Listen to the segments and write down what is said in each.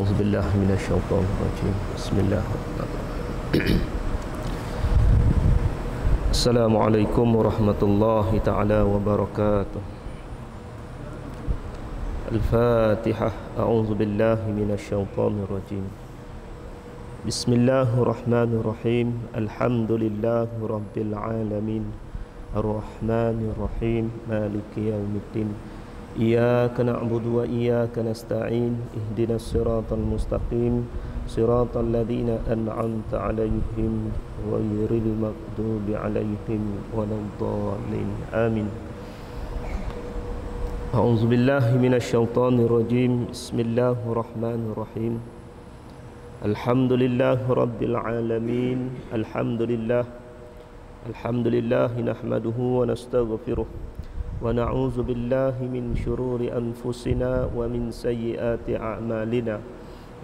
A'udzubillah minasyaitonirrajim. Bismillahirrahmanirrahim. Assalamualaikum warahmatullahi taala wabarakatuh. Al-Fatihah. A'udzubillahi minasyaitonirrajim. Bismillahirrahmanirrahim. Alhamdulillahi rabbil alamin. Ar-Rahmanir-Rahim. Maliki yaumiddin. Iyyaka na'budu wa iyyaka nasta'in. Ihdinas siratal mustaqim. Siratal ladzina an'amta 'alaihim ghairil maghdubi 'alaihim waladdallin. Amin. A'udzu billahi minasyaitonir rajim. Bismillahirrahmanirrahim. Alhamdulillahi rabbil alamin. Alhamdulillah nahmaduhu wa nastaghfiruh. ونعوذ بالله من شرور أنفسنا ومن سيئات أعمالنا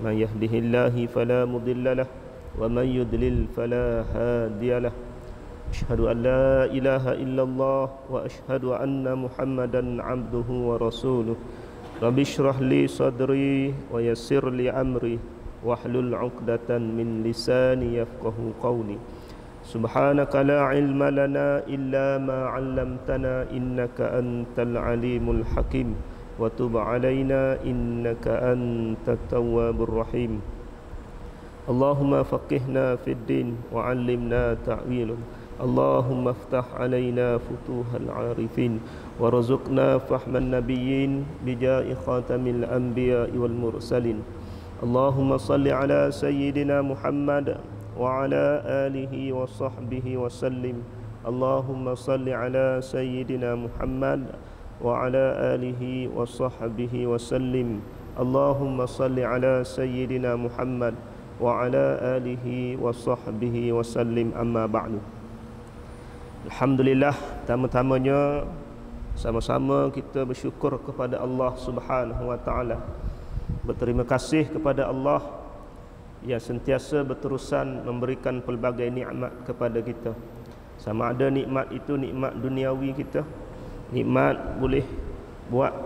من يهده الله فلا مضل له ومن يضلل فلا هادي له أشهد أن لا إله إلا الله وأشهد أن محمدا عبده ورسوله رب اشرح لي صدري ويسر لي أمري واحلل عقدة من لساني يفقه قولي سبحانك لا علم لنا إلا ما علمتنا إنك أنت العليم الحكيم وتب علينا إنك أنت التواب الرحيم اللهم فقهنا في الدين وعلمنا تأويله اللهم افتح علينا فتوح العارفين ورزقنا فهم النبيين بجاه خاتم الأنبياء والمرسلين اللهم صل على سيدنا محمد وعلى آله وصحبه وسلم اللهم صل على سيدنا محمد وعلى آله وصحبه وسلم اللهم صل على سيدنا محمد وعلى آله وصحبه وسلم أما بعد. Alhamdulillah, pertama-tamanya sama-sama kita bersyukur kepada Allah Subhanahu wa taala. Berterima kasih kepada Allah yang sentiasa berterusan memberikan pelbagai nikmat kepada kita. Sama ada nikmat itu nikmat duniawi kita, nikmat boleh buat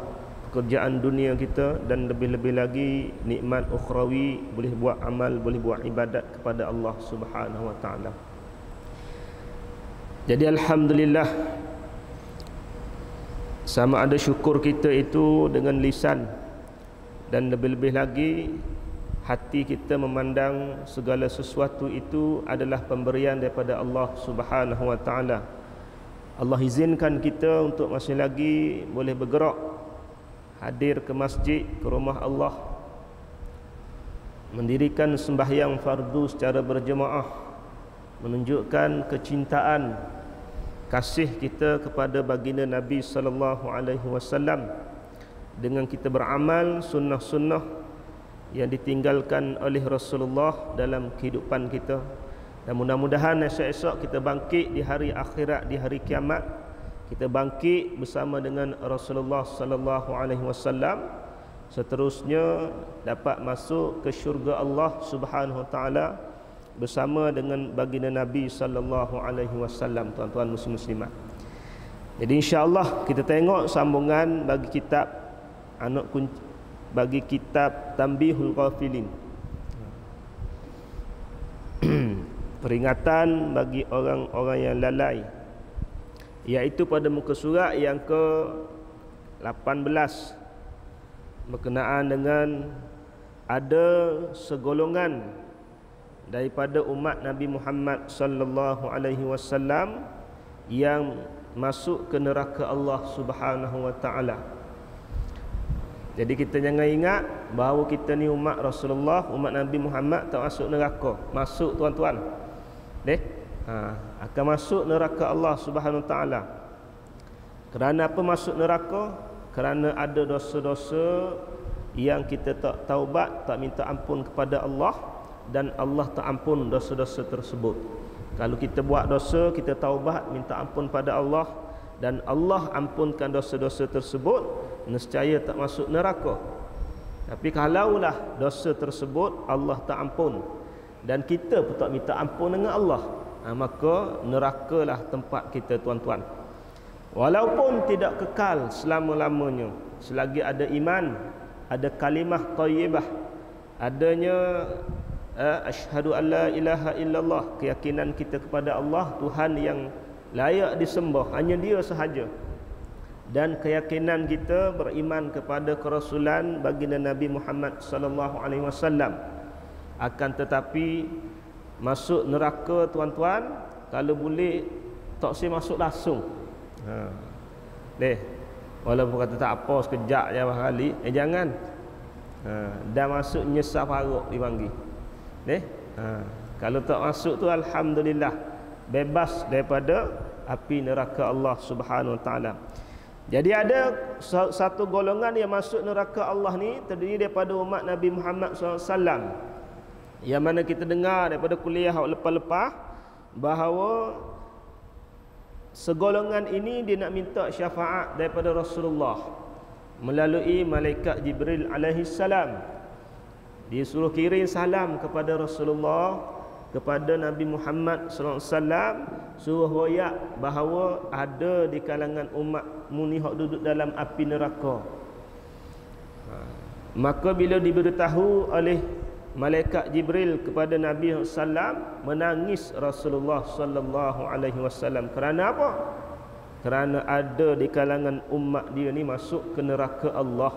pekerjaan dunia kita, dan lebih-lebih lagi nikmat ukhrawi, boleh buat amal, boleh buat ibadat kepada Allah Subhanahu wa taala. Jadi alhamdulillah, sama ada syukur kita itu dengan lisan, dan lebih-lebih lagi hati kita memandang segala sesuatu itu adalah pemberian daripada Allah Subhanahu wa taala. Allah izinkan kita untuk masih lagi boleh bergerak, hadir ke masjid, ke rumah Allah, mendirikan sembahyang fardu secara berjemaah, menunjukkan kecintaan, kasih kita kepada baginda Nabi sallallahu alaihi wasallam dengan kita beramal sunnah-sunnah yang ditinggalkan oleh Rasulullah dalam kehidupan kita. Dan mudah-mudahan esok-esok kita bangkit di hari akhirat, di hari kiamat, kita bangkit bersama dengan Rasulullah sallallahu alaihi wasallam, seterusnya dapat masuk ke syurga Allah Subhanahu wa taala bersama dengan baginda Nabi sallallahu alaihi wasallam. Tuan-tuan muslim-muslimat, jadi insya-Allah kita tengok sambungan bagi kitab anak kunci, bagi kitab Tanbihul Ghafilin, peringatan bagi orang-orang yang lalai, iaitu pada muka surat yang ke-18 berkenaan dengan ada segolongan daripada umat Nabi Muhammad sallallahu alaihi wasallam yang masuk ke neraka Allah Subhanahu wa taala. Jadi kita jangan ingat bahawa kita ni umat Rasulullah, umat Nabi Muhammad tak masuk neraka. Masuk tuan-tuan. Akan masuk neraka Allah Subhanahu wa taala. Kerana apa masuk neraka? Kerana ada dosa-dosa yang kita tak taubat, tak minta ampun kepada Allah, dan Allah tak ampun dosa-dosa tersebut. Kalau kita buat dosa, kita taubat, minta ampun pada Allah, dan Allah ampunkan dosa-dosa tersebut, nescaya tak masuk neraka. Tapi kalaulah dosa tersebut Allah tak ampun dan kita pun tak minta ampun dengan Allah, maka nerakalah tempat kita tuan-tuan. Walaupun tidak kekal selama-lamanya, selagi ada iman, ada kalimah thayyibah, adanya asyhadu alla ilaha illallah, keyakinan kita kepada Allah Tuhan yang layak disembah, hanya Dia sahaja. Dan keyakinan kita beriman kepada kerasulan baginda Nabi Muhammad sallallahu alaihi wasallam. Akan tetapi masuk neraka tuan-tuan, kalau boleh tak usah masuk langsung. Walaupun kata tak apa sekejap je kali, jangan. Dah masuk nyesal paruk dipanggil. Kalau tak masuk tu alhamdulillah bebas daripada api neraka Allah Subhanahu wa taala. Jadi ada satu golongan yang masuk neraka Allah ni terdiri daripada umat Nabi Muhammad SAW. Yang mana kita dengar daripada kuliah lepas-lepas bahawa segolongan ini dia nak minta syafaat daripada Rasulullah melalui malaikat Jibril alaihi salam. Dia suruh kirim salam kepada Rasulullah, kepada Nabi Muhammad SAW, suruh royak bahawa ada di kalangan umatmu ni hak duduk dalam api neraka. Maka bila diberitahu oleh malaikat Jibril kepada Nabi SAW, menangis Rasulullah sallallahu alaihi wasallam. Kerana apa? Kerana ada di kalangan umat dia ni masuk ke neraka Allah.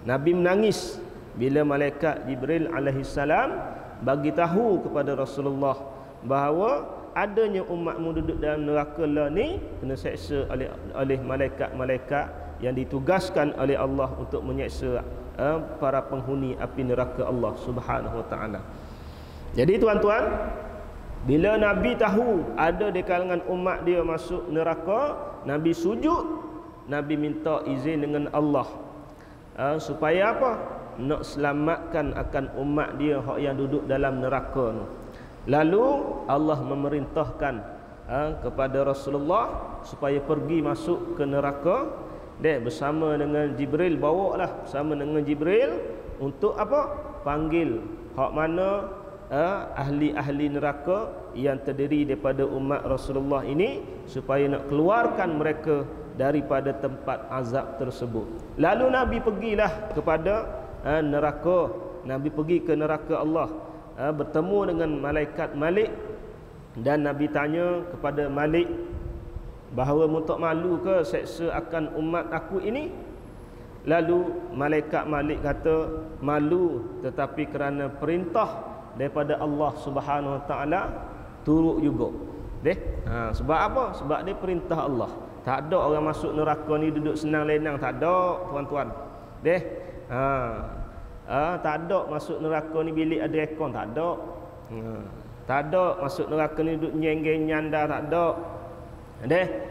Nabi menangis bila malaikat Jibril alaihi salam bagi tahu kepada Rasulullah bahawa adanya umatmu duduk dalam neraka lah ni kena seksa oleh malaikat-malaikat yang ditugaskan oleh Allah untuk menyeksa para penghuni api neraka Allah Subhanahu wa taala. Jadi tuan-tuan, bila Nabi tahu ada di kalangan umat dia masuk neraka, Nabi sujud, Nabi minta izin dengan Allah supaya apa? Nak selamatkan akan umat dia hak yang duduk dalam neraka tu. Lalu Allah memerintahkan kepada Rasulullah supaya pergi masuk ke neraka bersama dengan Jibril, bawalah bersama dengan Jibril untuk apa? Panggil hak mana ahli-ahli neraka yang terdiri daripada umat Rasulullah ini supaya nak keluarkan mereka daripada tempat azab tersebut. Lalu Nabi pergilah kepada neraka. Nabi pergi ke neraka Allah, bertemu dengan malaikat Malik, dan Nabi tanya kepada Malik bahawa mu tak malu ke seksa akan umat aku ini? Lalu malaikat Malik kata, malu, tetapi kerana perintah daripada Allah Subhanahu wa taala turut juga. Sebab apa? Sebab dia perintah Allah. Tak ada orang masuk neraka ni duduk senang lenang, tak ada tuan-tuan. Tak ada masuk neraka ni bilik ada aircon, tak ada. Tak ada masuk neraka ni duduk nyenggeng nyanda, tak ada.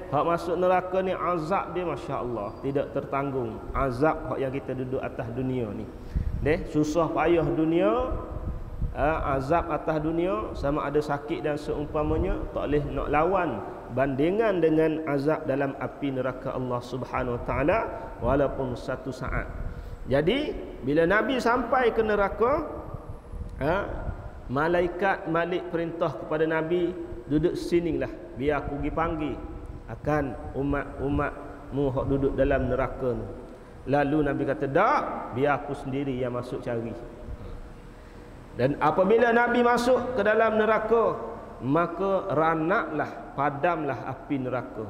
Hak masuk neraka ni azab dia masya-Allah tidak tertanggung. Azab hak yang kita duduk atas dunia ni. Susah payah dunia, azab atas dunia sama ada sakit dan seumpamanya, tak boleh nak lawan bandingan dengan azab dalam api neraka Allah Subhanahu wa taala walaupun satu saat. Jadi bila Nabi sampai ke neraka, malaikat Malik perintah kepada Nabi, duduk sinilah biar aku pergi panggil akan umat-umatmu hak duduk dalam neraka ni. Lalu Nabi kata, tak, biar aku sendiri yang masuk cari. Dan apabila Nabi masuk ke dalam neraka, maka ranaklah, padamlah api neraka.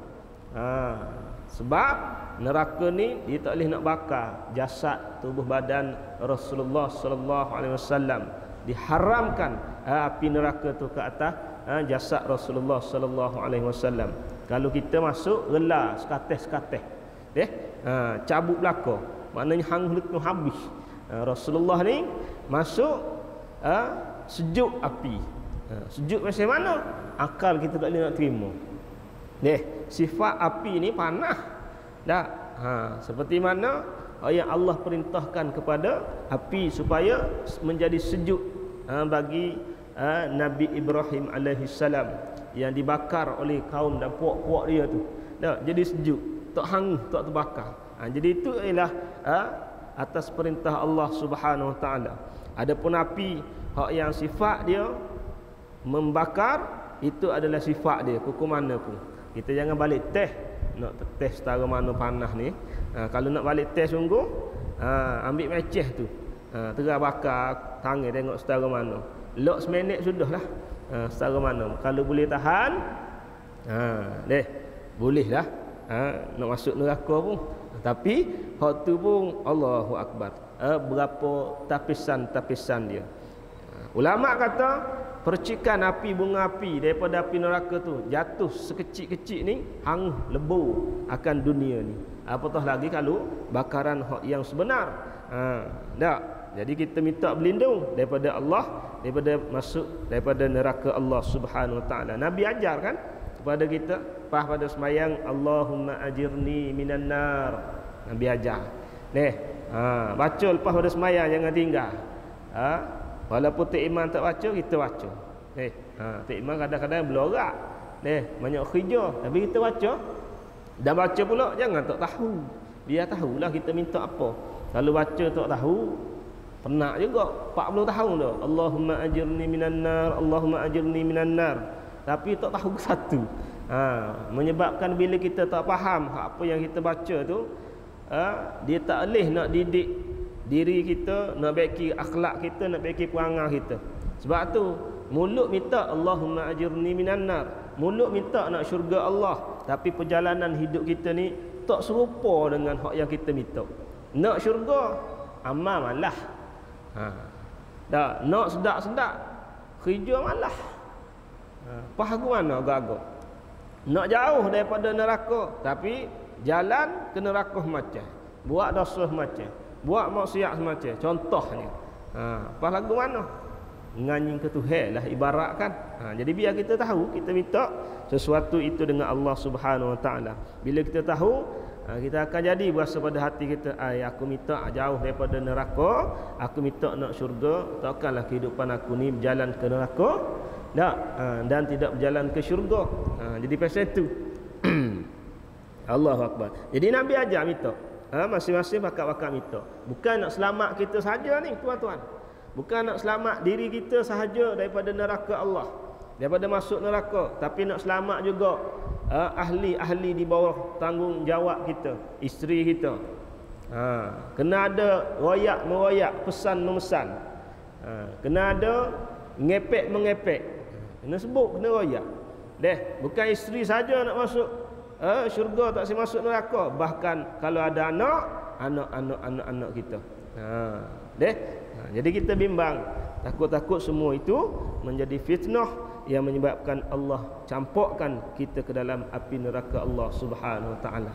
Sebab neraka ni dia tak boleh nak bakar jasad tubuh badan Rasulullah sallallahu alaihi wasallam. Diharamkan api neraka tu ke atas jasad Rasulullah sallallahu alaihi wasallam. Kalau kita masuk rela sekateh-sekateh, cabut belaka, maknanya hang letup habis. Rasulullah ni masuk sejuk api. Sejuk macam mana? Akal kita tak boleh nak terima. Sifat api ni panas. Seperti mana yang Allah perintahkan kepada api supaya menjadi sejuk bagi Nabi Ibrahim alaihi salam yang dibakar oleh kaum dan puak-puak dia tu. Jadi sejuk, tak hangus, tak terbakar. Jadi itu ialah atas perintah Allah Subhanahu wa taala. Adapun api hak yang sifat dia membakar, itu adalah sifat dia, kuku mana pun. Kita jangan balik teh nak test setara mana panas ni. Kalau nak balik test sungguh, ambil meceh tu. Terah bakar tangan tengok setara mana. Lock seminit sudahlah. Setara mana. Kalau boleh tahan, boleh lah. Nak masuk neraka pun. Tapi hak tu pun Allahu Akbar. Berapa tapisan-tapisan dia. Ulama kata percikan api bunga api daripada api neraka tu jatuh sekecil-kecil ni hangus lebur akan dunia ni. Apatah lagi kalau bakaran hak yang sebenar. Tak. Jadi kita minta berlindung daripada Allah, daripada masuk daripada neraka Allah Subhanahu Wa Taala. Nabi ajar kan kepada kita pas pada sembahyang, Allahumma ajirni minan nar. Nabi ajar. Baca lepas pada sembahyang, jangan tinggal. Walaupun Tok Iman tak baca, kita baca. Tok Iman kadang-kadang belorak. Banyak kerja, tapi kita baca. Dan baca pula jangan tak tahu. Dia tahulah kita minta apa. Kalau baca tak tahu, penat juga 40 tahun dah. Allahumma ajirni minan nar, Allahumma ajirni minan nar. Tapi tak tahu satu. Menyebabkan bila kita tak faham apa yang kita baca tu, dia tak boleh nak didik diri kita, nak baiki akhlak kita, nak baiki perangai kita. Sebab tu mulut minta Allahumma ajirni minan nar, mulut minta nak syurga Allah, tapi perjalanan hidup kita ni tak serupa dengan hak yang kita minta. Nak syurga amal malah. Dah nak sedap-sedap kerja malah. Pahagu mana agak-agak. Nak jauh daripada neraka, tapi jalan ke neraka macam, buat dosa macam, buat maksiat semacam. Contohnya pas lagu mana nganying ke Tuhan lah ibaratkan. Jadi biar kita tahu, kita minta sesuatu itu dengan Allah Subhanahu Wa Taala. Bila kita tahu, kita akan jadi berasa pada hati kita, aku minta jauh daripada neraka, aku minta nak syurga. Takkanlah kehidupan aku ni berjalan ke neraka dan tidak berjalan ke syurga. Jadi pasal itu Allahu Akbar. Jadi Nabi ajar minta, masing-masing bakat-bakat minta. Bukan nak selamat kita sahaja ni tuan-tuan. Bukan nak selamat diri kita sahaja daripada neraka Allah, daripada masuk neraka, tapi nak selamat juga ahli-ahli di bawah tanggungjawab kita, isteri kita. Kena ada royak-meroyak, pesan-memesan. Kena ada ngepek-mengepek. Kena sebut, kena royak. Bukan isteri saja nak masuk syurga, tak si masuk neraka. Bahkan kalau ada anak kita. Jadi kita bimbang, takut-takut semua itu menjadi fitnah yang menyebabkan Allah campurkan kita ke dalam api neraka Allah Subhanahu Wa Taala.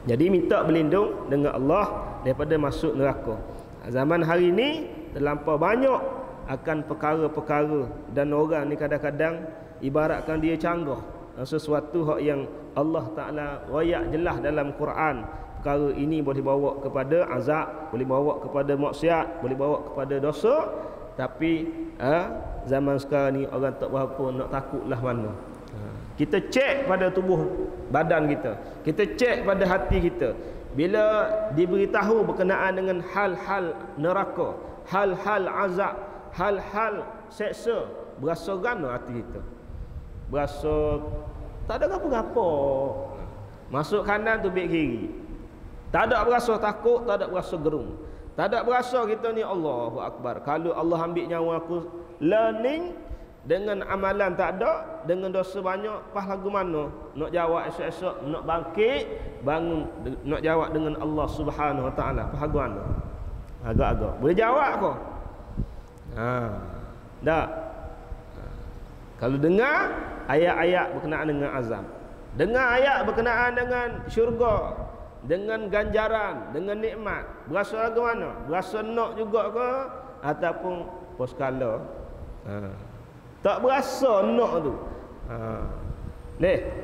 Jadi minta berlindung dengan Allah daripada masuk neraka. Zaman hari ini terlampau banyak akan perkara-perkara, dan orang ni kadang-kadang ibaratkan dia canggah sesuatu hak yang Allah Ta'ala royak jelas dalam Quran. Perkara ini boleh bawa kepada azab, boleh bawa kepada maksiat, boleh bawa kepada dosa. Tapi zaman sekarang ni orang tak berapa nak takutlah mana. Kita cek pada tubuh badan kita, kita cek pada hati kita. Bila diberitahu berkenaan dengan hal-hal neraka, hal-hal azab, hal-hal seksa, berasa gana hati kita, berasa tak ada apa-apa. Masuk kanan tu beg kiri, tak ada berasa takut, tak ada berasa gerung, tak ada berasa kita ni Allahu Akbar. Kalau Allah ambil nyawa aku, learning dengan amalan tak ada, dengan dosa banyak, pas lagu mana nak jawab esok-esok, nak bangkit bangun, nak jawab dengan Allah Subhanahu Wa Taala, pas lagu mana agak-agak boleh jawab kau. Tak. Kalau dengar ayat-ayat berkenaan dengan azab, dengar ayat berkenaan dengan syurga, dengan ganjaran, dengan nikmat, berasa lagu mana? Berasa nak juga ke ataupun poskala? Tak berasa nak tu.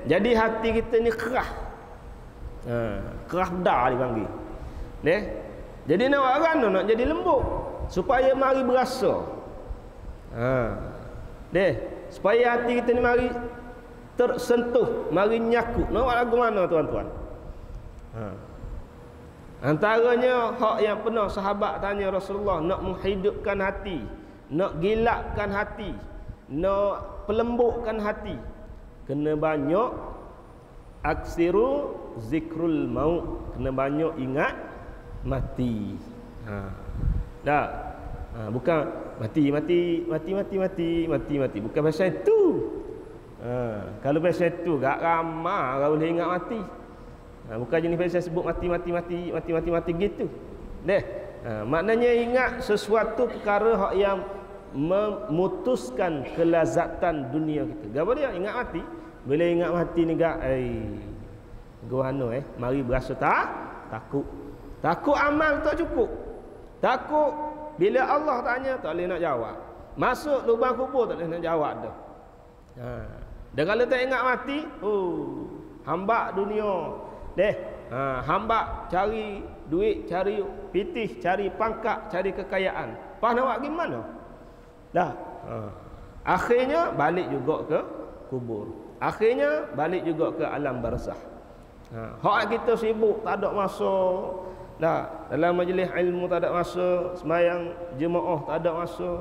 Jadi hati kita ni kerah. Kerah dah dipanggil. Jadi nak orang nak jadi lembut supaya mari berasa. Supaya hati kita ni mari tersentuh, mari nyakut. Nak lagu mana tuan-tuan? Antaranya hak yang pernah sahabat tanya Rasulullah, nak menghidupkan hati, nak gilapkan hati, nak pelembutkan hati, kena banyak aksiru zikrul maut, kena banyak ingat mati. Dah. Bukan mati, bukan pasal itu. Kalau pasal itu gak ramai orang boleh ingat mati. Bukan jenis pasal sebut mati gitu. Deh. Maknanya ingat sesuatu perkara hak yang memutuskan kelazatan dunia kita. Gapo dia ingat mati? Bila ingat mati ni gak goano mari berasa takut. Takut amal tak cukup. Takut bila Allah tanya tak boleh nak jawab. Masuk lubang kubur tak boleh nak jawab dah. Dan kalau tak ingat mati, hamba dunia. Hamba cari duit, cari pitih, cari pangkat, cari kekayaan. Pas nak buat gimana? Dah. Akhirnya balik juga ke kubur. Akhirnya balik juga ke alam barzakh. Hak kita sibuk, tak ada masa. Dah, dalam majlis ilmu tak ada masa, sembahyang jemaah tak ada masa.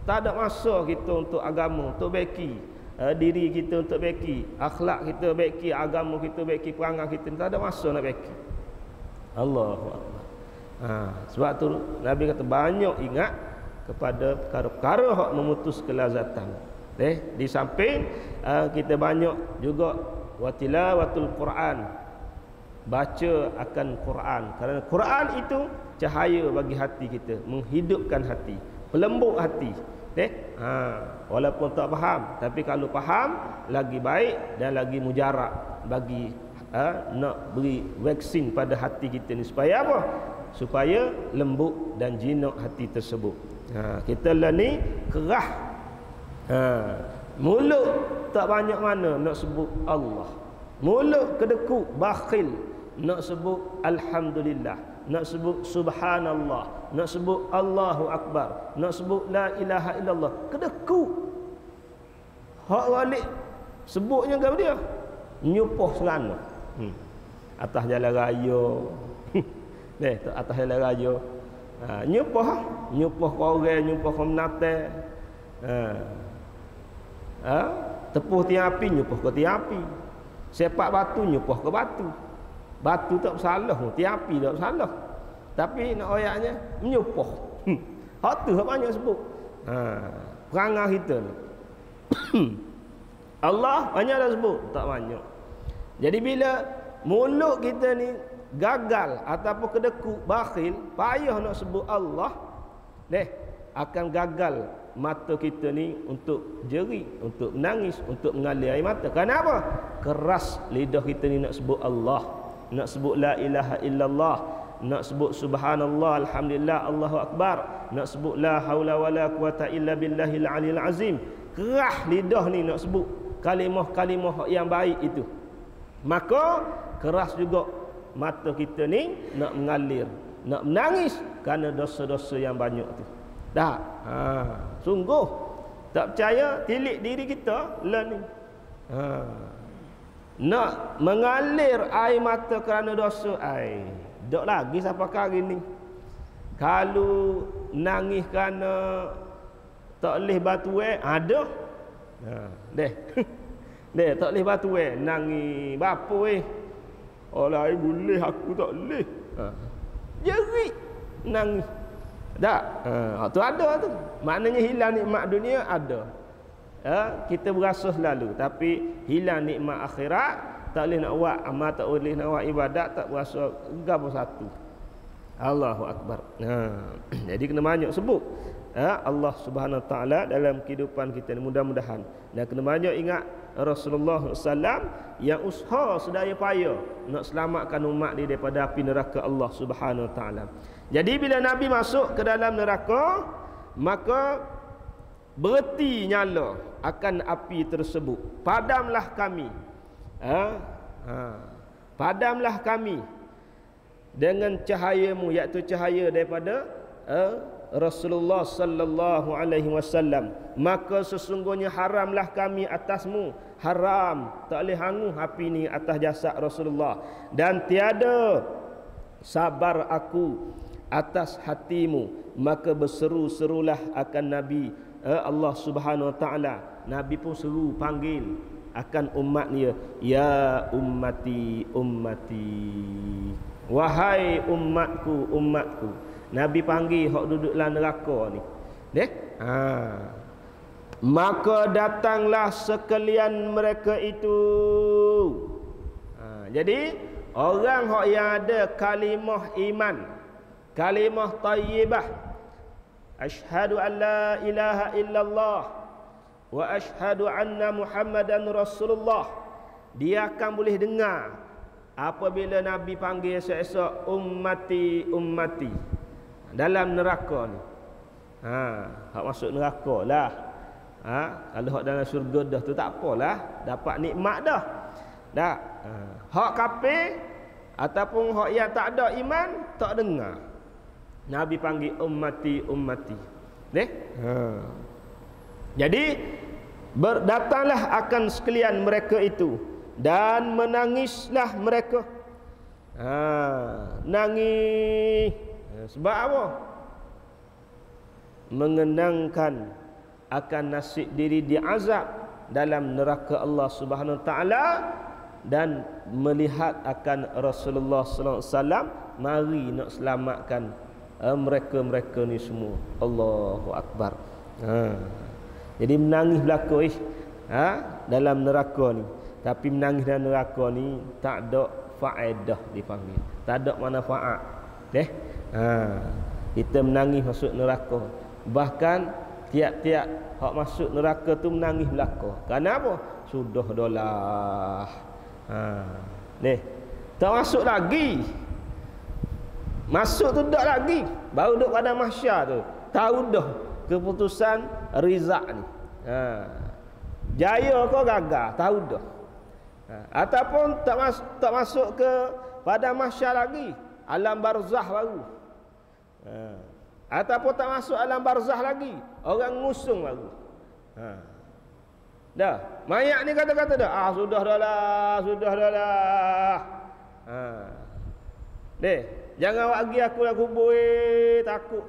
Tak ada masa kita untuk agama, untuk baiki diri kita, untuk baiki akhlak kita, baiki agama kita, baiki perangai kita. Tak ada masa nak baiki. Allahu Akbar. Sebab tu Nabi kata banyak ingat kepada perkara-perkara hak memutus kelazatan. Di samping kita banyak juga watilawatul Quran, baca akan Quran, kerana Quran itu cahaya bagi hati kita, menghidupkan hati, pelembut hati. Walaupun tak faham, tapi kalau faham lagi baik dan lagi mujarab bagi nak beri vaksin pada hati kita ni, supaya apa? Supaya lembut dan jinak hati tersebut. Kita lah ni kerah, mulut tak banyak mana nak sebut Allah, mulut kedekut, bakhil nak sebut alhamdulillah, nak sebut subhanallah, nak sebut Allahu Akbar, nak sebut la ilaha illallah, kedekut. Hak balik sebutnya ke dia nyupoh serana atas jalan raya. Atas jalan raya nyupoh korang, nyupoh komunate, tepuh tiang api, nyupoh ke tiang api, sepak batu, nyupoh ke batu. Batu tak bersalah, tiang api tak bersalah, tapi nak ayatnya menyupoh. Hak tu hak banyak sebut. Perangai kita ni Allah banyak dah sebut, tak banyak. Jadi bila mulut kita ni gagal ataupun kedekut, bakhil, payah nak sebut Allah, akan gagal mata kita ni untuk jerit, untuk menangis, untuk mengalir air mata. Kenapa? Keras lidah kita ni nak sebut Allah, nak sebut la ilaha illallah, nak sebut subhanallah, alhamdulillah, Allahu Akbar, nak sebut la haula wala quwata illa billahil aliyil azim. Keras lidah ni nak sebut kalimah-kalimah yang baik itu. Maka keras juga mata kita ni nak mengalir, nak menangis kerana dosa-dosa yang banyak tu. Dah. Sungguh tak percaya, tilik diri kita lah ni. Nak mengalir air mata kerana dosa, dok lagi sampai hari ni. Kalau nangis kerana tak boleh batu ada. Tak boleh batu nangis bapa Allah boleh, aku tak boleh. Jerit nangis. Tak. Tu ada tu. Maknanya hilang nikmat dunia ada. Kita berasa selalu, tapi hilang nikmat akhirat, tak boleh nak buat amal, tak boleh nak buat ibadat, tak berasa gapo satu. Allahu Akbar. Jadi kena banyak sebut Allah Subhanahu Wa Taala dalam kehidupan kita ni, mudah-mudahan. Dan kena banyak ingat Rasulullah SAW yang usaha sedaya payah nak selamatkan umat dia daripada api neraka Allah Subhanahu Wa Taala. Jadi bila Nabi masuk ke dalam neraka, maka berhenti nyala akan api tersebut. Padamlah kami. Padamlah kami dengan cahayamu, iaitu cahaya daripada Rasulullah sallallahu alaihi wasallam. Maka sesungguhnya haramlah kami atasmu, haram, tak boleh hanguh api ni atas jasad Rasulullah, dan tiada sabar aku atas hatimu. Maka berseru-serulah akan Nabi Allah Subhanahu Wa Taala. Nabi pun seru, panggil akan umat dia, ya ummati ummati, wahai umatku umatku. Nabi panggil hok duduk dalam neraka ni. Deh? Maka datanglah sekalian mereka itu. Jadi orang hok yang ada kalimah iman, kalimah tayyibah, asyhadu an la ilaha illallah wa asyhadu anna muhammadan rasulullah, dia akan boleh dengar apabila Nabi panggil esok-esok ummati ummati dalam neraka ni. Hak masuk neraka lah. Kalau hak dalam syurga dah tu tak apalah, dapat nikmat dah. Dah. Hak kafir ataupun hak yang tak ada iman tak dengar. Nabi panggil ummati ummati. Jadi berdatanglah akan sekalian mereka itu dan menangislah mereka. Nangis. Sebab apa? Mengenangkan akan nasib diri diazab dalam neraka Allah Subhanahu Wa Taala dan melihat akan Rasulullah sallallahu alaihi wasallam mari nak selamatkan mereka-mereka ni semua. Allahu akbar. Jadi menangis belaka dalam neraka ni. Tapi menangis dalam neraka ni tak ada faedah dipanggil. Tak ada manfaat. Kita menangis masuk neraka. Bahkan tiap-tiap hak masuk neraka tu menangis belaka. Kenapa? Sudah dolah. Tak masuk lagi. Masuk tu dak lagi. Baru duduk pada mahsyar tu. Tahu dah keputusan rizak ni. Jaya kau gagal, tahu dah. Ataupun tak masuk ke pada mahsyar lagi, alam barzah baru. Ataupun tak masuk alam barzah lagi, orang ngusung baru. Dah, mayat ni kata-kata dah, sudah dah lah. Jangan bagi aku lah kubur, takut.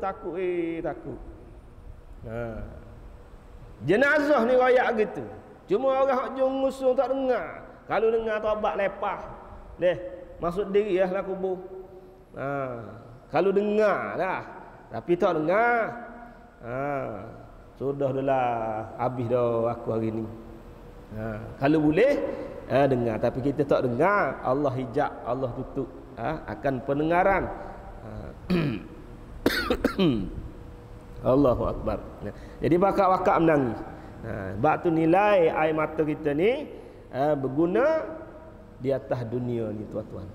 Jenazah ni royak gitu. Cuma orang hak jom ngusung tak dengar. Kalau dengar taubat lepas. Masuk diri lah kubur. Kalau dengar lah. Tapi tak dengar. Sudah dah habis dah aku hari ni. Kalau boleh dengar, tapi kita tak dengar, Allah hijab, Allah tutup akan pendengaran. Allahu akbar. Jadi bakak-bakak menangis. Sebab tu nilai air mata kita ni berguna di atas dunia ni tuan-tuan.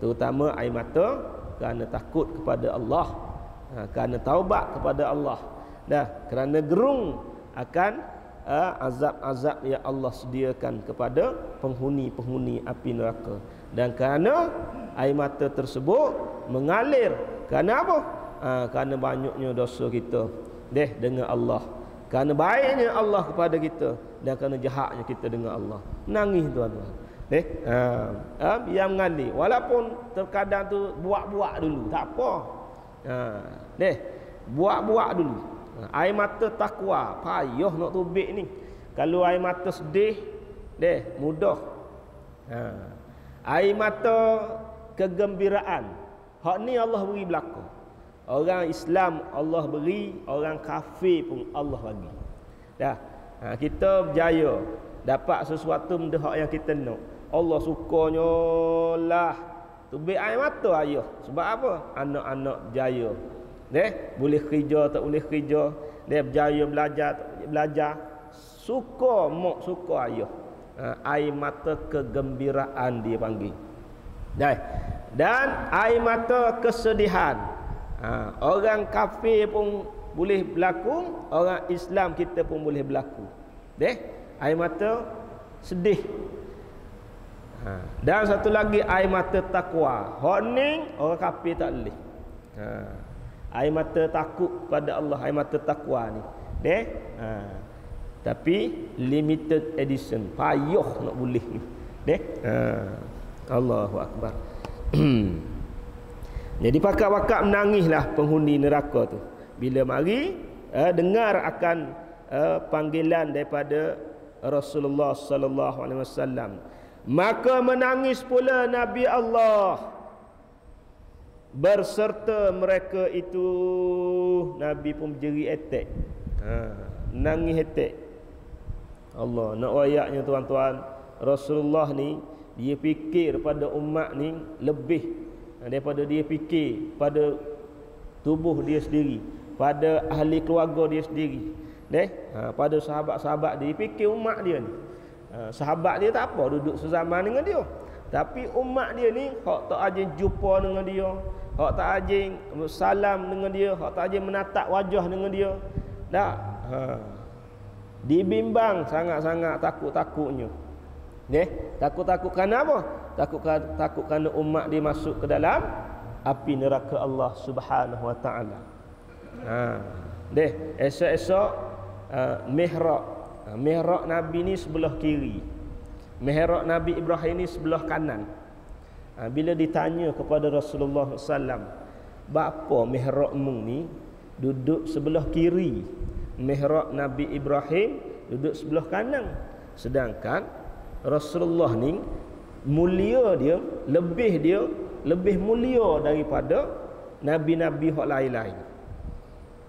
Terutama air mata kerana takut kepada Allah, kerana taubat kepada Allah, kerana gerung akan azab-azab yang Allah sediakan kepada penghuni-penghuni api neraka, dan kerana air mata tersebut mengalir kerana apa? Kerana banyaknya dosa kita dengan Allah, kerana baiknya Allah kepada kita, dan kerana jahatnya kita dengan Allah. Menangis tuan-tuan. Biar mengalir, walaupun terkadang tu buat-buat dulu, tak apa. Buat-buat dulu. Air mata takwa payah nak tubik ni. Kalau air mata sedih, mudah. Air mata kegembiraan, hak ni Allah beri belaka. Orang Islam Allah beri, orang kafir pun Allah bagi. Kita berjaya dapat sesuatu benda hak yang kita nak, Allah sukanya lah tubik air mata ayah. Sebab apa? Anak-anak berjaya. Boleh kerja tak boleh kerja, berjaya belajar tak boleh belajar, suka mak suka ayah. Air mata kegembiraan dia panggil. Dan air mata kesedihan, orang kafir pun boleh berlaku, orang Islam kita pun boleh berlaku. Air mata sedih. Dan satu lagi air mata takwa. Hak ni orang kafir tak boleh. Air mata takut pada Allah, air mata takwa ni. Tapi limited edition, payah nak boleh ni. Allahu akbar. Jadi pakak-pakak menangislah penghuni neraka tu bila mari dengar akan panggilan daripada Rasulullah sallallahu alaihi wasallam. Maka menangis pula Nabi Allah berserta mereka itu. Nabi pun berjeri etek. Nangis etek. Allah, nak ayatnya tuan-tuan, Rasulullah ni dia fikir pada umat ni lebih daripada dia fikir pada tubuh dia sendiri, pada ahli keluarga dia sendiri. Pada sahabat-sahabat dia fikir umat dia ni. Sahabat dia tak apa duduk sezaman dengan dia. Tapi umat dia ni hak tak ajin jumpa dengan dia, hak tak ajin salam dengan dia, hak tak ajin menatap wajah dengan dia. Tak. Dibimbang sangat-sangat takut-takutnya. Takut-takut kerana apa? Takut kerana umat dia masuk ke dalam api neraka Allah Subhanahu wa taala. Esok-esok mihrab. Mihrab Nabi ni sebelah kiri. Mihrab Nabi Ibrahim ni sebelah kanan. Bila ditanya kepada Rasulullah SAW, bapa mihrabmu ni duduk sebelah kiri, mihrab Nabi Ibrahim duduk sebelah kanan. Sedangkan Rasulullah ni mulia dia, lebih mulia daripada nabi-nabi hak lain-lain.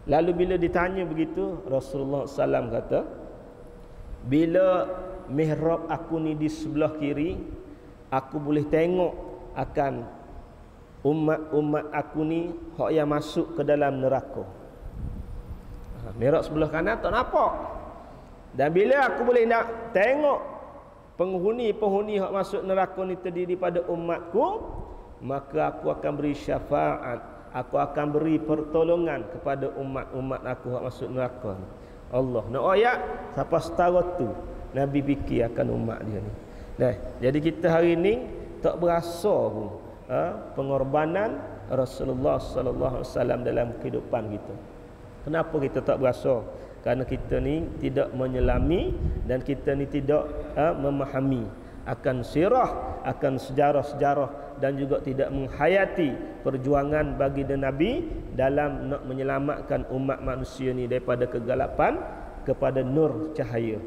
Lalu bila ditanya begitu, Rasulullah SAW kata, bila mihrab aku ni di sebelah kiri, aku boleh tengok akan umat-umat aku ni hak yang masuk ke dalam neraka. Mihrab sebelah kanan tak nampak. Dan bila aku boleh nak tengok penghuni-penghuni hak masuk neraka ni terdiri pada umatku, maka aku akan beri syafaat, aku akan beri pertolongan kepada umat-umat aku hak masuk neraka ni. Allah nak ayat siapa setara tu Nabi fikir akan umat dia ni. Jadi kita hari ni tak berasa pun pengorbanan Rasulullah sallallahu alaihi wasallam dalam kehidupan kita. Kenapa kita tak berasa? Kerana kita ni tidak menyelami dan kita ni tidak memahami akan sirah, akan sejarah-sejarah, dan juga tidak menghayati perjuangan baginda Nabi dalam nak menyelamatkan umat manusia ni daripada kegelapan kepada nur cahaya.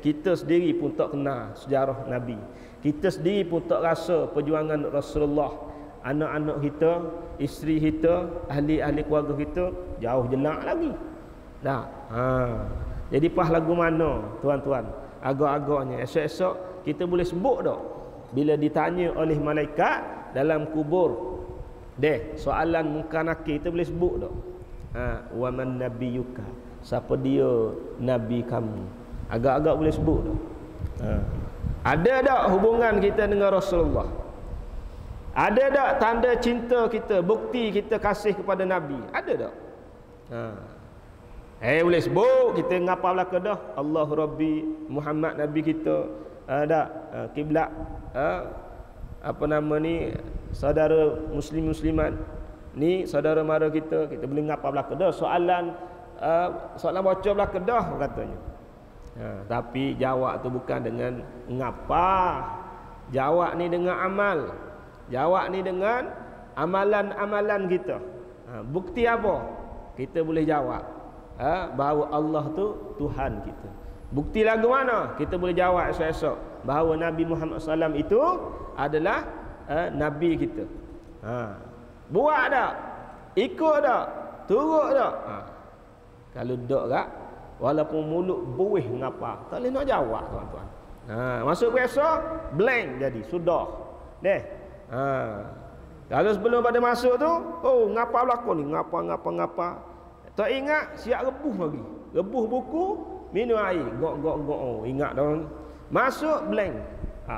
Kita sendiri pun tak kenal sejarah Nabi. Kita sendiri pun tak rasa perjuangan Rasulullah. Anak-anak kita, isteri kita, ahli-ahli keluarga kita jauh jelak lagi. Jadi pas lagu mana tuan-tuan? Agak-agaknya esok-esok kita boleh sebut tak bila ditanya oleh malaikat dalam kubur. Soalan munkar nakir kita boleh sebut tak? Wa man nabiyuka? Siapa dia nabi kamu? Agak-agak boleh sebut tak? Ada tak hubungan kita dengan Rasulullah? Ada tak tanda cinta kita, bukti kita kasih kepada Nabi? Ada tak? Boleh sebut kita ngapa belaka dah. Allahu Rabbi, Muhammad Nabi kita, kiblat, apa nama ni, saudara muslim-muslimat ni, saudara mara kita boleh ngapa belaka dah. Soalan baca belaka dah katanya. Tapi jawab tu bukan dengan ngapa. Jawab ni dengan amal. Jawab ni dengan amalan-amalan kita. Bukti apa? Kita boleh jawab bahawa Allah tu Tuhan kita. Bukti lagu mana? Kita boleh jawab esok-esok bahawa Nabi Muhammad SAW itu adalah Nabi kita. Buat tak? Ikut tak? Turut tak? Kalau tak tak, walaupun mulut buih ngapa, tak boleh nak jawab tuan-tuan. Masuk biasa blank jadi sudah. Kalau sebelum pada masuk tu, ngapa berlaku ni? Ngapa. Tak ingat, siap rebuh lagi. Rebuh buku, minum air, gok. Ingat dah. Masuk blank.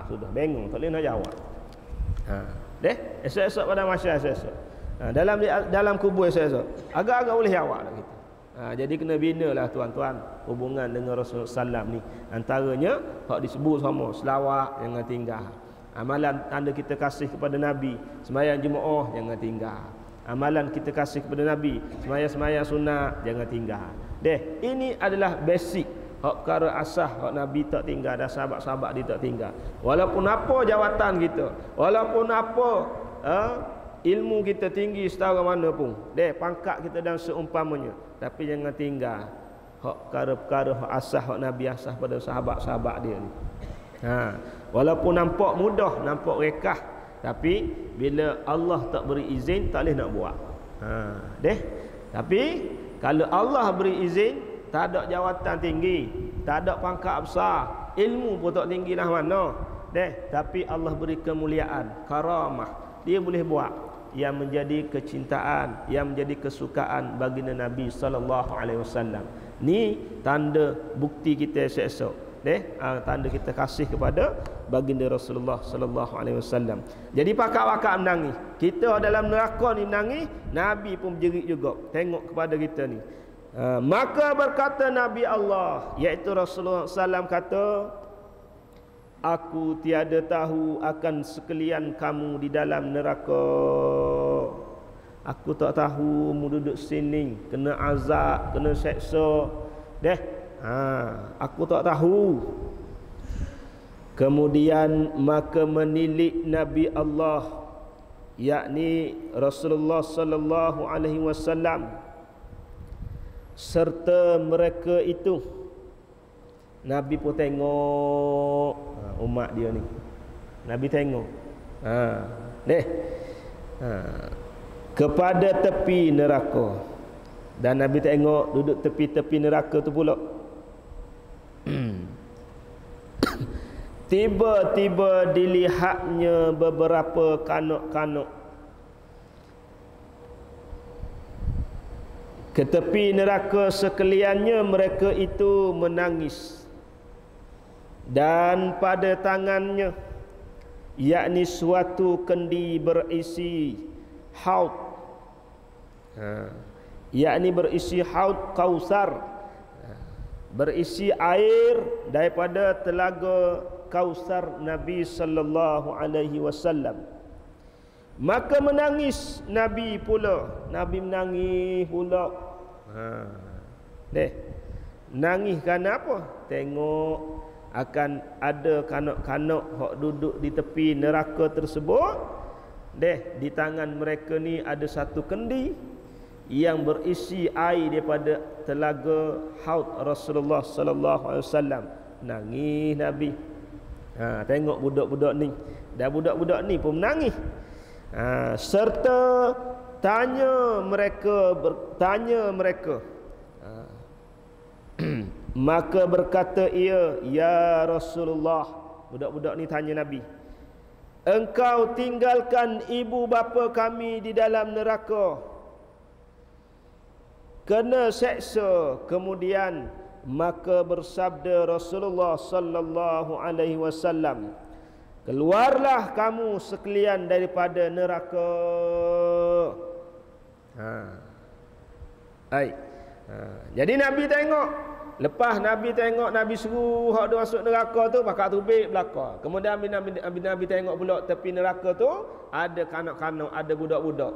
Sudah bingung, tak boleh nak jawab. Esok-esok pada masa esok. Dalam kubur esok-esok, agak-agak boleh jawab lah kita. Jadi kena binalah tuan-tuan hubungan dengan Rasulullah SAW ni. Antaranya hak disebut sama selawat jangan tinggal. Amalan tanda kita kasih kepada Nabi, sembahyang Jumaat jangan tinggal. Amalan kita kasih kepada Nabi, sembahyang sunat jangan tinggal. Ini adalah basic hak perkara asas hak Nabi tak tinggal dan sahabat-sahabat dia tak tinggal. Walaupun apa jawatan kita, walaupun apa ilmu kita tinggi setara mana pun, pangkat kita dan seumpamanya, tapi jangan tinggal hak perkara-perkara hak asas hak Nabi asas pada sahabat-sahabat dia ni. Walaupun nampak mudah, nampak rekah, tapi bila Allah tak beri izin tak boleh nak buat. Tapi kalau Allah beri izin, tak ada jawatan tinggi, tak ada pangkat besar, ilmu pun tak tinggi lah mana. Tapi Allah beri kemuliaan, karamah, dia boleh buat yang menjadi kecintaan, yang menjadi kesukaan baginda Nabi sallallahu alaihi wasallam. Ni tanda bukti kita esok-esok. Tanda kita kasih kepada baginda Rasulullah sallallahu alaihi wasallam. Jadi pakak-pakak menangis. Kita dalam neraka ni menangis, Nabi pun berjerit juga. Tengok kepada kita ni. Maka berkata Nabi Allah, iaitu Rasulullah sallam kata, aku tiada tahu akan sekalian kamu di dalam neraka. Aku tak tahu mu duduk sini kena azab, kena seksa. Aku tak tahu. Kemudian maka menilik Nabi Allah, yakni Rasulullah sallallahu alaihi wasallam, serta mereka itu. Nabi pun tengok umat dia ni. Nabi tengok. Kepada tepi neraka. Dan Nabi tengok duduk tepi-tepi neraka tu pula. Tiba-tiba dilihatnya beberapa kanak-kanak ke tepi neraka, sekaliannya mereka itu menangis. Dan pada tangannya, yakni suatu kendi berisi haud, yakni berisi haud Kausar, berisi air daripada telaga Kausar Nabi sallallahu alaihi wasallam. Maka menangis Nabi pula. Nabi menangis pula. Nangis kerana apa? Tengok akan ada kanak-kanak hak duduk di tepi neraka tersebut. Di tangan mereka ni ada satu kendi yang berisi air daripada telaga haud Rasulullah sallallahu alaihi wasallam. Nangis Nabi. Tengok budak-budak ni. Dan budak-budak ni pun menangis. Serta tanya mereka, maka berkata ia, ya Rasulullah, budak-budak ni tanya Nabi, engkau tinggalkan ibu bapa kami di dalam neraka, kena seksa. Kemudian maka bersabda Rasulullah sallallahu alaihi wasallam, keluarlah kamu sekalian daripada neraka. Jadi Nabi tengok. Lepas Nabi tengok, Nabi suruh hak dia masuk neraka tu, pakak tubik belaka. Kemudian Nabi tengok pula tepi neraka tu ada kanak-kanak, ada budak-budak.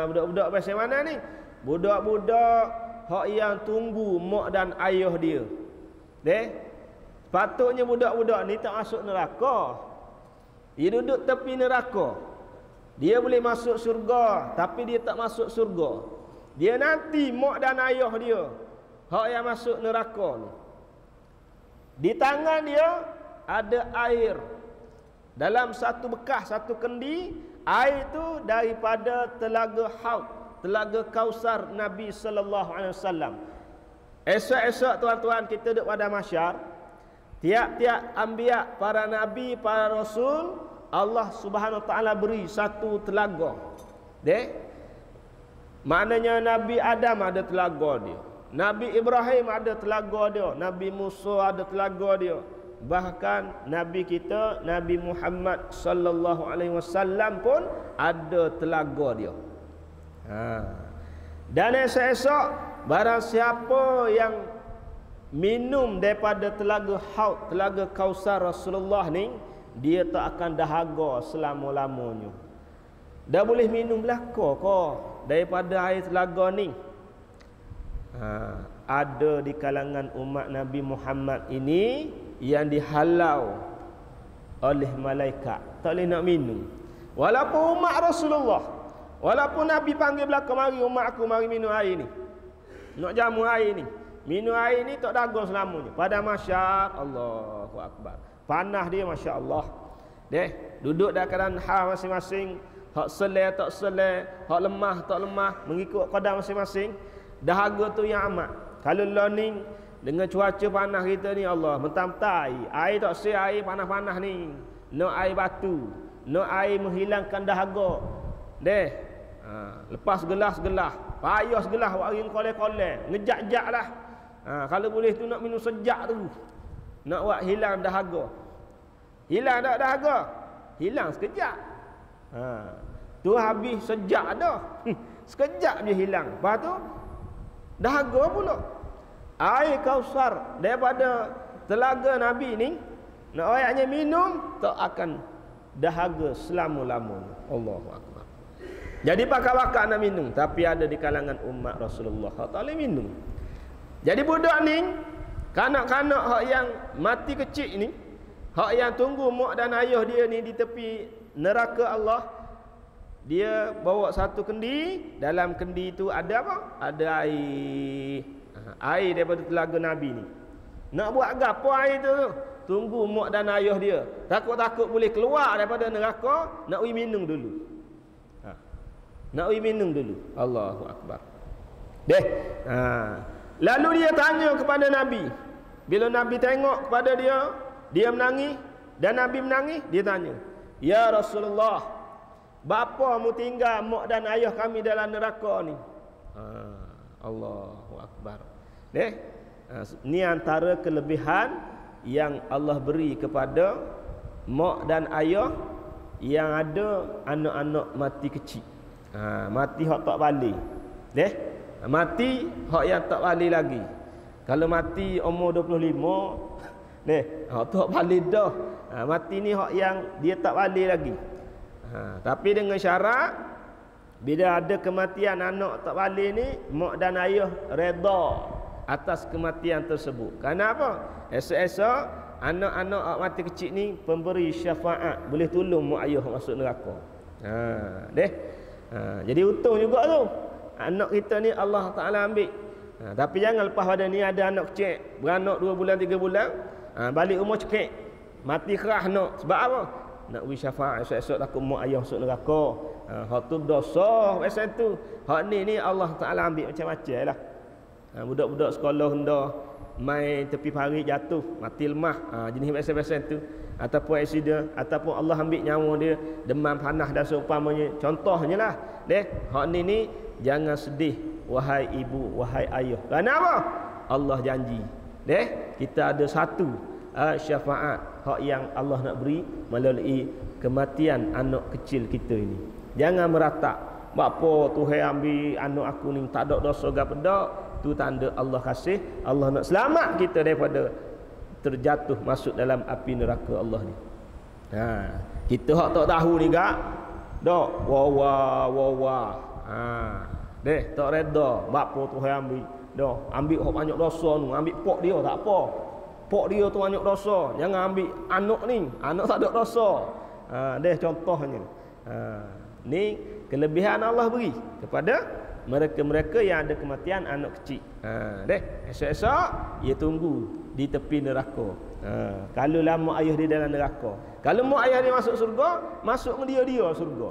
Budak-budak macam mana ni? Budak-budak hak yang tunggu mak dan ayah dia. Patutnya budak-budak ni tak masuk neraka. Dia duduk tepi neraka. Dia boleh masuk surga, tapi dia tak masuk surga. Dia nanti mak dan ayah dia hak yang masuk neraka ni. Di tangan dia ada air. Dalam satu bekas, satu kendi, air itu daripada telaga haud, telaga Kausar Nabi sallallahu alaihi wasallam. Esok-esok tuan-tuan kita duduk pada mahsyar, tiap-tiap anbiya, para nabi, para rasul, Allah Subhanahu wa taala beri satu telaga. Maknanya Nabi Adam ada telaga dia, Nabi Ibrahim ada telaga dia, Nabi Musa ada telaga dia. Bahkan Nabi kita, Nabi Muhammad sallallahu alaihi wasallam pun ada telaga dia. Dan esok-esok barang siapa yang minum daripada telaga haud, telaga Kausar Rasulullah ni, dia tak akan dahaga selama-lamanya. Dah boleh minum belaka kau daripada air telaga ni. Ada di kalangan umat Nabi Muhammad ini yang dihalau oleh malaikat, tak boleh nak minum. Walaupun umat Rasulullah, walaupun Nabi panggil belaka, mari umat aku, mari minum air ni, nak jamu air ni, Minum air ni tak dagang selamanya. Pada masyar, Allahu Akbar. Panah dia Masya Allah. Duduk dalam keadaan hal masing-masing. Hak selai tak selai, hak lemah tak lemah, mengikut qadar masing-masing. Dahaga tu yang amat. Kalau learning dengan cuaca panas kita ni, Allah, mentang-mentang air tak sel, air panas-panas ni. Nak air batu, nak air menghilangkan dahaga. Lepas gelas-gelas, payah segelas waring koleh-koleh, ngejak-jak lah. Kalau boleh tu nak minum sejak tu. Nak buat hilang dahaga. Hilang tak dahaga? Hilang sekejap. Tu habis sejak dah. Sekejap je hilang. Lepas tu dahaga pula. Air Kausar daripada telaga Nabi ni, nak ayatnya minum tak akan dahaga selama-lamanya. Allahu Akbar. Jadi pakar-pakar nak minum, tapi ada di kalangan umat Rasulullah tak boleh minum. Jadi budak ni, kanak-kanak hak yang mati kecil ni, hak yang tunggu mak dan ayah dia ni di tepi neraka Allah, dia bawa satu kendi, dalam kendi itu ada apa? Ada air. Air daripada telaga Nabi ni. Nak buat gapo air tu? Tunggu mak dan ayah dia. Takut-takut boleh keluar daripada neraka, nak pergi minum dulu. Nak pergi minum dulu. Allahu Akbar. Lalu dia tanya kepada Nabi. Bila Nabi tengok kepada dia, dia menangis dan Nabi menangis, dia tanya, "Ya Rasulullah, bapa mu tinggal mak dan ayah kami dalam neraka ni?" Allahu Akbar. Ni antara kelebihan yang Allah beri kepada mak dan ayah yang ada anak-anak mati kecil. Mati hak tak balik. Mati hak yang tak balik lagi. Kalau mati umur 25, hak tu hak balik dah. Mati ni hak yang dia tak balik lagi. Tapi dengan syarat, bila ada kematian anak tak balik ni, mak dan ayah redha atas kematian tersebut. Kenapa? Esok-esok anak-anak mati kecil ni pemberi syafaat, boleh tolong mak ayah masuk neraka. Jadi untung juga tu. Anak kita ni Allah Ta'ala ambil. Tapi jangan lepas pada ni ada anak kecil, beranak 2 bulan 3 bulan, balik rumah cekik, mati kerah anak. Sebab apa? Nak beri syafaat, esok-esok takut mak ayah masuk neraka. Hak tu dosa pasal tu. Hak ni Allah Ta'ala ambil macam-macam lah. Budak-budak sekolah hendak main tepi parit jatuh, mati lemah, jenis pasal-pasal tu, ataupun aksiden, ataupun Allah ambil nyawa dia, demam panas dan seumpamanya. Contohnya lah. Hak ni jangan sedih wahai ibu, wahai ayah. Kenapa? Allah janji. Kita ada satu syafaat hak yang Allah nak beri melalui kematian anak kecil kita ini. Jangan meratak, bapa Tuhan ambil anak aku ni tak ada dosa gapo dak. Tu tanda Allah kasih, Allah nak selamat kita daripada terjatuh masuk dalam api neraka Allah ni. Kita hak tak tahu ni gak dak wah. Tak reda bapa Tuhan ambil dah, ambil hak banyak dosa tu, ambil pok dia tak apa. Pok dia tu banyak dosa, jangan ambil anak ni, anak tak ada dosa. Contohnya. Ni kelebihan Allah beri kepada mereka-mereka yang ada kematian anak kecil. Esok-esok dia tunggu di tepi neraka. Kalau lama ayah dia dalam neraka, kalau mak ayah dia masuk surga, masuk dengan dia surga.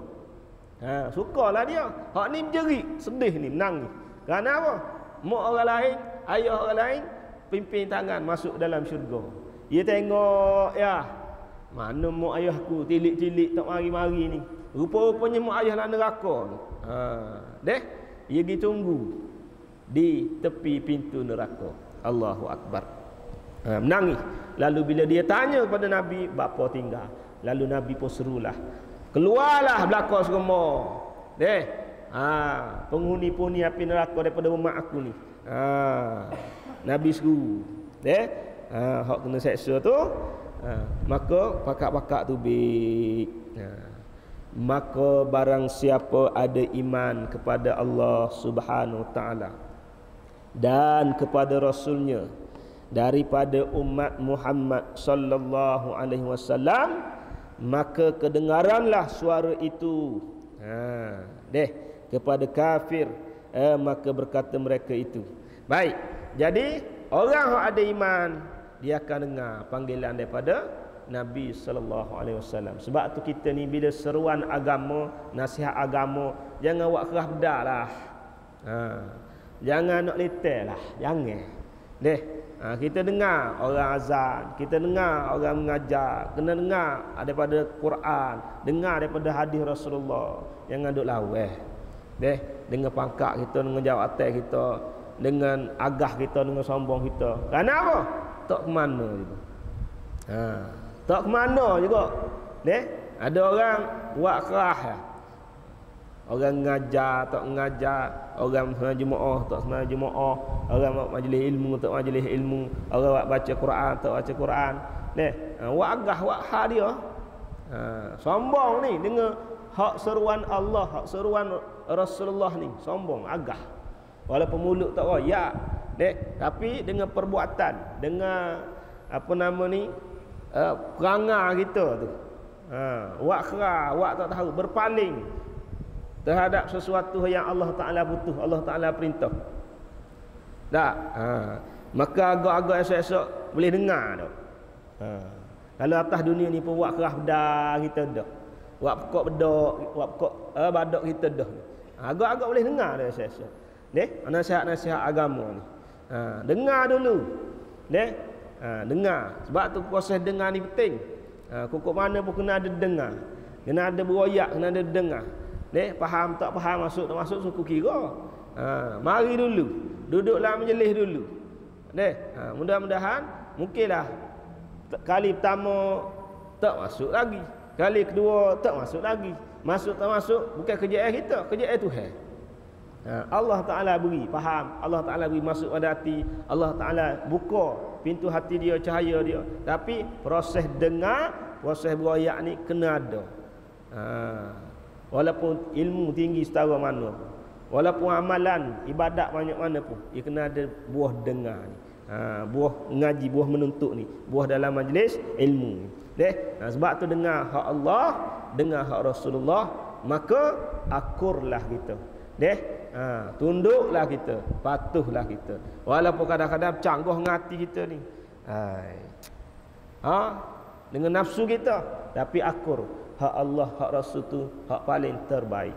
Sukalah dia. Hak ni menjerit, sedih ni, menangis. Kenapa? Mak orang lain, ayah orang lain pimpin tangan masuk dalam syurga. Dia tengok, ya, mana mak ayahku tilik-tilik tak mari-mari ni. Rupa-rupanya mak ayah dalam neraka ni. Dia pergi tunggu di tepi pintu neraka. Allahu Akbar. Menangis. Lalu bila dia tanya kepada Nabi, bapa tinggal. Lalu Nabi pun serulah, keluarlah belakang semua. Penghuni-penghuni api neraka daripada umat aku ni. Nabi seru. Hak kena seksa tu, maka pakak-pakak tu maka barang siapa ada iman kepada Allah Subhanahu Wa Taala dan kepada Rasulnya daripada umat Muhammad sallallahu alaihi wasallam, maka kedengaranlah suara itu kepada kafir, maka berkata mereka itu, baik, Jadi orang yang ada iman dia akan dengar panggilan daripada Nabi sallallahu alaihi wasallam. Sebab tu kita ni bila seruan agama, nasihat agama, jangan buat kerah bedak lah. Jangan nak letel lah, jangan. Kita dengar orang azan, kita dengar orang mengajar, kena dengar daripada Quran, dengar daripada hadis Rasulullah. Jangan duk laweh. Dengan pangkat kita, dengan jawatan kita, dengan agah kita, dengan sombong kita. Kerana apa? Tak ke mana juga. Tak ke mana juga. Ada orang buat kerah ya. Orang ngajar tak mengajar, orang sembahyang Jumaat tak sembahyang Jumaat, orang buat majlis ilmu tak majlis ilmu, orang buat baca Quran tak baca Quran. Buat agah buat hak dia. Sombong ni dengan hak seruan Allah, hak seruan Rasulullah ni, sombong, agah. Walaupun mulut tak royak, tapi dengan perbuatan, dengan apa nama ni, perangai kita tu. Buat kerah, buat tak tahu, berpaling terhadap sesuatu yang Allah Ta'ala butuh, Allah Ta'ala perintah. Tak? Maka agak-agak esok-esok boleh dengar tak? Kalau atas dunia ni pun buat kerah bedah kita dah. Buat pekok bedok, buat pekok badak kita dah. Agak-agak boleh dengar dah esok-esok. Nasihat-nasihat agama ni. Dengar dulu. Dengar. Sebab tu proses dengar ni penting. Kok mana pun kena ada dengar. Kena ada beroyak, kena ada dengar. Faham tak faham, masuk tak masuk, suku kira. Mari dulu, duduklah majlis dulu. Mudah-mudahan mungkinlah kali pertama tak masuk lagi, kali kedua tak masuk lagi. Masuk tak masuk bukan kerjaan kita, kerjaan Tuhan. Allah Ta'ala beri faham, Allah Ta'ala beri masuk pada hati, Allah Ta'ala buka pintu hati dia, cahaya dia. Tapi proses dengar, proses beroyak ni kena ada. Walaupun ilmu tinggi setara mana, walaupun amalan ibadat banyak mana pun, ia kena ada buah dengar ni. Buah ngaji, buah menuntut ni, buah dalam majlis ilmu. Sebab tu dengar hak Allah, dengar hak Rasulullah, maka akurlah kita. Tunduklah kita, patuhlah kita. Walaupun kadang-kadang canggah ngati kita ni. Dengan nafsu kita, tapi akur. Hak Allah, hak Rasul tu hak paling terbaik.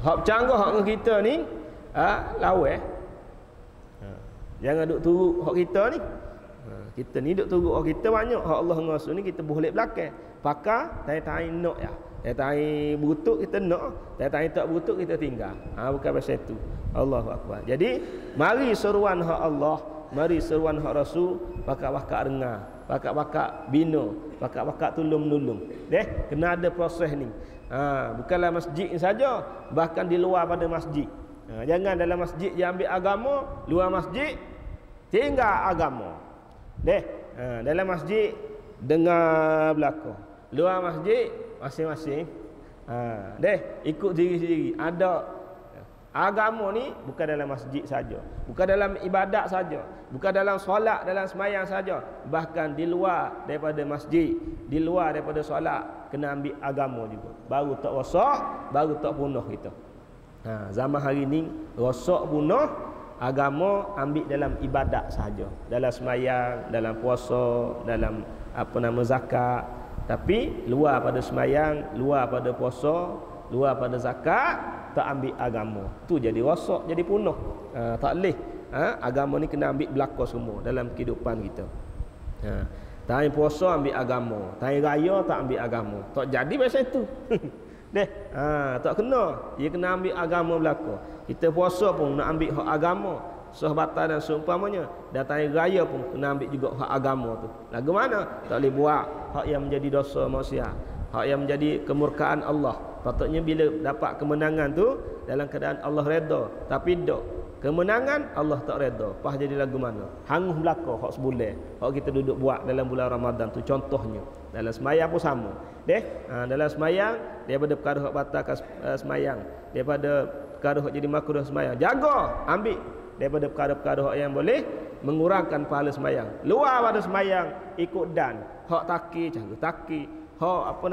Hak canggah hak dengan kita ni, lawa. Jangan duk turut hak kita ni. Kita ni duk turut hak kita banyak, hak Allah dengan Rasul ni kita boleh belakang. Pakar tai-tai nak ya. Tai-tai berutuk kita nak, tai-tai tak berutuk kita tinggal. Bukan pasal itu. Allahu akbar. Jadi mari seruan hak Allah, mari seruan hak Rasul, pakak-pakak dengar, pakak-pakak bina, pakak-pakak tolong-menolong. Kena ada proses ni. Bukanlah masjid saja, bahkan di luar pada masjid. Jangan dalam masjid je ambil agama, luar masjid tinggal agama. Dalam masjid dengar belaka, luar masjid masing-masing ikut diri sendiri. Ada agama ni bukan dalam masjid saja, bukan dalam ibadat saja, bukan dalam solat, dalam semayang saja, bahkan di luar daripada masjid, di luar daripada solat kena ambil agama juga. Baru tak rosak, baru tak punah kita. Zaman hari ni rosak punah, agama ambil dalam ibadat saja, dalam semayang, dalam puasa, dalam zakat. Tapi luar pada semayang, luar pada puasa, luar pada zakat, tak ambil agama. Tu jadi rosak, jadi punah. Tak boleh. Agama ni kena ambil belaka semua dalam kehidupan kita. Tahun puasa ambil agama, tahun raya tak ambil agama. Tak jadi macam itu. Tak kena. Dia kena ambil agama belaka. Kita puasa pun nak ambil hak agama, sahabatan dan seumpamanya. Dan tahun raya pun kena ambil juga hak agama tu. Lagu mana? Tak boleh buat hak yang menjadi dosa manusia, hak yang menjadi kemurkaan Allah. Patutnya bila dapat kemenangan tu dalam keadaan Allah redha, tapi tak. Kemenangan Allah tak redha. Pas jadi lagu mana? Hangus belaka hak sebulan. Hak kita duduk buat dalam bulan Ramadan tu contohnya. Dalam semayang pun sama. Dalam semayang daripada perkara hak batalkan semayang, daripada perkara hak jadi makruh semayang, jaga, ambil daripada perkara-perkara hak yang boleh mengurangkan pahala semayang. Luar pada semayang ikut dan hak taki cara taki, hak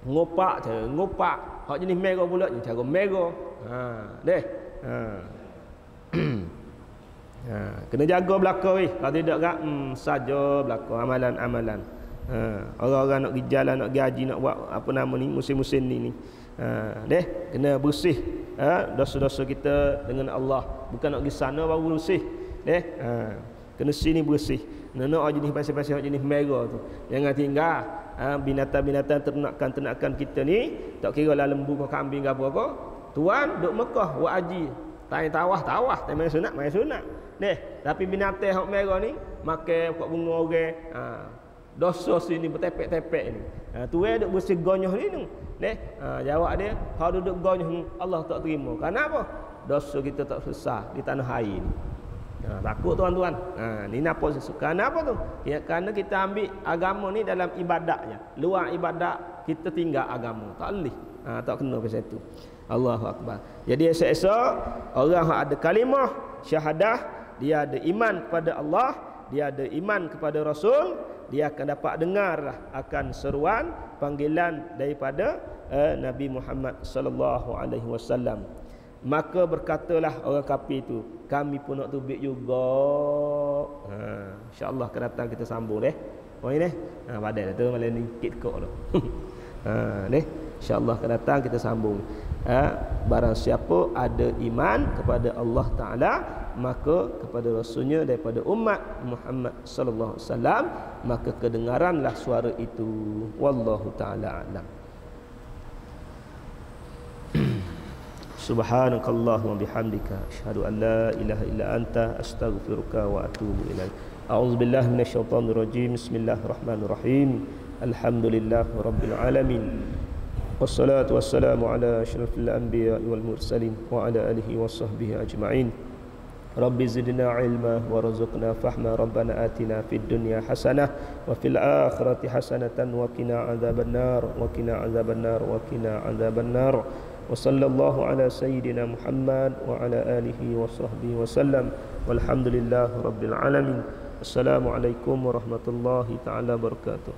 ngopak cara ngopak, hak jenis merah pula cara merah. Kena jaga belaka weh. Kalau tidak kan saja belaka amalan-amalan. Orang-orang nak pergi jalan, nak pergi haji, nak buat apa nama ni musim-musim ni. Kena bersih dosa-dosa kita dengan Allah. Bukan nak pergi sana baru bersih. Kena sini bersih. Nak jenis pasal-pasal jenis merah tu. Jangan tinggal binatang-binatang ternakan kita ni, tak kira lah lembu ke kambing ke apa. Tuan duk Mekah buat haji. Tai tawah, tai main sunat. Tapi binatang hak merah ni makan pokok bunga orang. Dosa sini bertepek-tepek ni. Tuan duk bersih gonyoh ni tu. Jawab dia, kalau duduk gonyoh Allah tak terima. Kenapa? Dosa kita tak selesai di tanah air ni. Takut tuan-tuan. Ni napa sesuka? Kenapa tu? Kerana kita ambil agama ni dalam ibadatnya. Luar ibadat kita tinggal agama. Tak boleh. Tak kena pasal itu. Allahu akbar. Jadi esok-esok orang yang ada kalimah syahadah, dia ada iman kepada Allah, dia ada iman kepada Rasul, dia akan dapat dengarlah akan seruan panggilan daripada Nabi Muhammad sallallahu alaihi wasallam. Maka berkatalah orang kafir itu, kami pun nak tubik juga. Insya-Allah akan datang kita sambung Oh ini padahal tu malam ni sikit kok tu. Insya-Allah akan datang kita sambung. Barang siapa ada iman kepada Allah Taala, maka kepada Rasulnya daripada umat Muhammad sallallahu alaihi wasallam, maka kedengaranlah suara itu. Wallahu taala alam. Subhanakallahumma bihamdika asyhadu an la ilaha illa anta astaghfiruka wa atubu ilaik. A'udzubillahi minasyaitonir rajim. Bismillahirrahmanirrahim. Alhamdulillahirabbil alamin. Wassalatu wassalamu ala asyrafil anbiya'i wal mursalin wa ala alihi washabbihi ajma'in. Rabbi zidna ilma warzuqna fahma. Rabbana atina fid dunya hasanah wa fil akhirati hasanatan wa qina adzabannar wa qina adzabannar wa qina adzabannar. Wa sallallahu ala sayyidina Muhammad wa ala alihi washabbihi wasallam. Walhamdulillahi rabbil alamin. Assalamualaikum warahmatullahi taala wabarakatuh.